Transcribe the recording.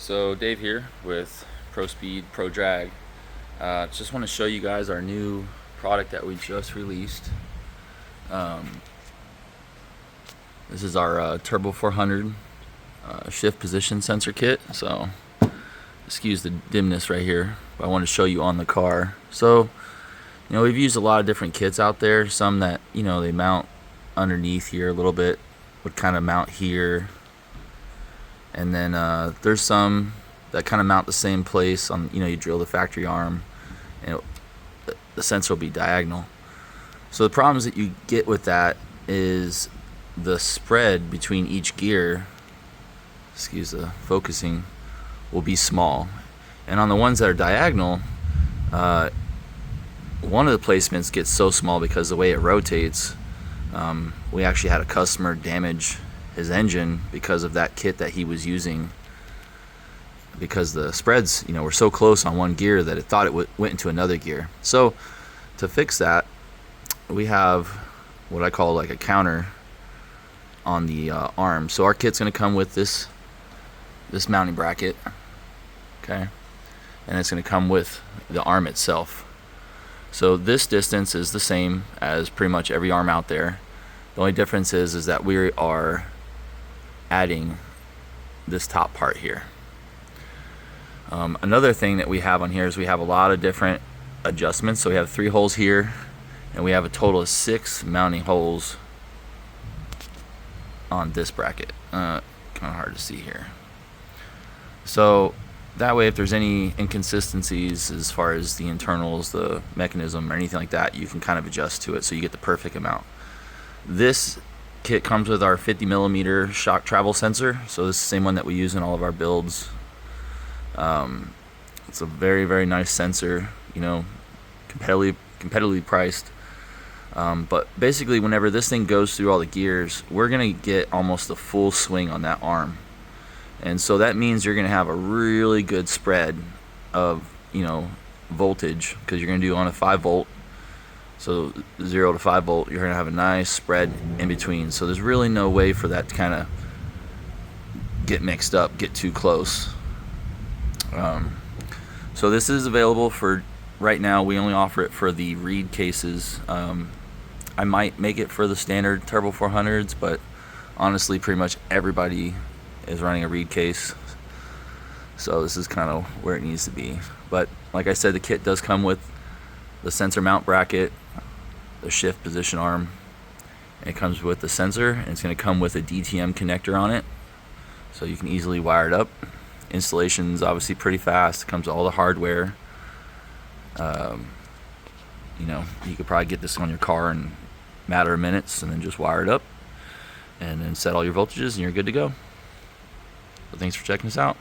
So Dave here with Prodrag. Just want to show you guys our new product that we just released. This is our Turbo 400 shift position sensor kit. So excuse the dimness right here, but I want to show you on the car. So we've used a lot of different kits out there. Some that they mount underneath here a little bit, would kind of mount here. And then there's some that kind of mount the same place on, you drill the factory arm and the sensor will be diagonal. So the problems that you get with that is the spread between each gear, excuse the focusing, will be small. And on the ones that are diagonal, one of the placements gets so small because the way it rotates. We actually had a customer damage his engine because of that kit that he was using, because the spreads were so close on one gear that it thought it went into another gear. So to fix that, we have what I call like a counter on the arm. So our kit's going to come with this mounting bracket, okay, and it's going to come with the arm itself. So this distance is the same as pretty much every arm out there. The only difference is that we are adding this top part here. Another thing that we have on here is we have a lot of different adjustments. So we have 3 holes here, and we have a total of 6 mounting holes on this bracket. Kind of hard to see here. So that way, if there's any inconsistencies as far as the internals, the mechanism, or anything like that, you can kind of adjust to it so you get the perfect amount. This kit comes with our 50mm shock travel sensor. So this is the same one that we use in all of our builds. It's a very, very nice sensor, competitively priced. But basically, whenever this thing goes through all the gears, we're gonna get almost a full swing on that arm. And so that means you're gonna have a really good spread of voltage, because you're gonna do on a 5-volt. So 0 to 5-volt, you're gonna have a nice spread in between. So there's really no way for that to kind of get mixed up, get too close. So this is available for right now. We only offer it for the Reid cases. I might make it for the standard Turbo 400s, but honestly, pretty much everybody is running a Reid case. So this is kind of where it needs to be. But like I said, the kit does come with the sensor mount bracket, the shift position arm, and it comes with the sensor, and it's going to come with a DTM connector on it, so you can easily wire it up. Installation is obviously pretty fast. It comes with all the hardware. You could probably get this on your car in a matter of minutes, and then just wire it up and then set all your voltages and you're good to go. So thanks for checking us out.